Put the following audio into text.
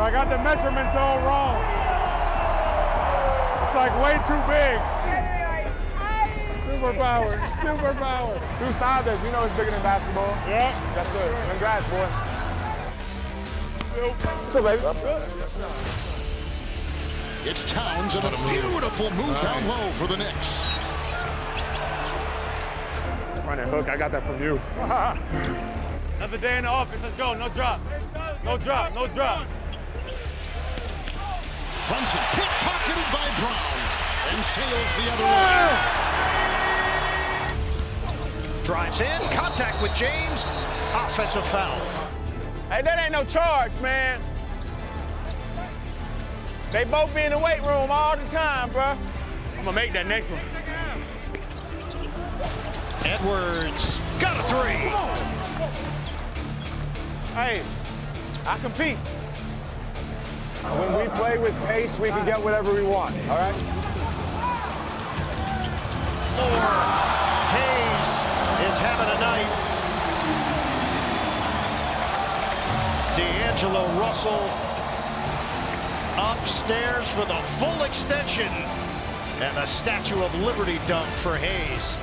I got the measurements all wrong. It's like way too big. Superpower, superpower. Two Saunders, you know it's bigger than basketball. Yeah. That's good. Congrats, boy. Good, baby. It's Towns and a beautiful move down low for the Knicks. Running hook, I got that from you. Another day in the office. Let's go. No drop. No drop. No drop. Brunson pickpocketed by Brown and sails the other way. Drives in, contact with James, offensive foul. Hey, that ain't no charge, man. They both be in the weight room all the time, bro. I'm gonna make that next one. Edwards got a three. Hey, I compete. When we play with pace, we can get whatever we want, all right? Hayes is having a night. D'Angelo Russell upstairs for the full extension, and a Statue of Liberty dunk for Hayes.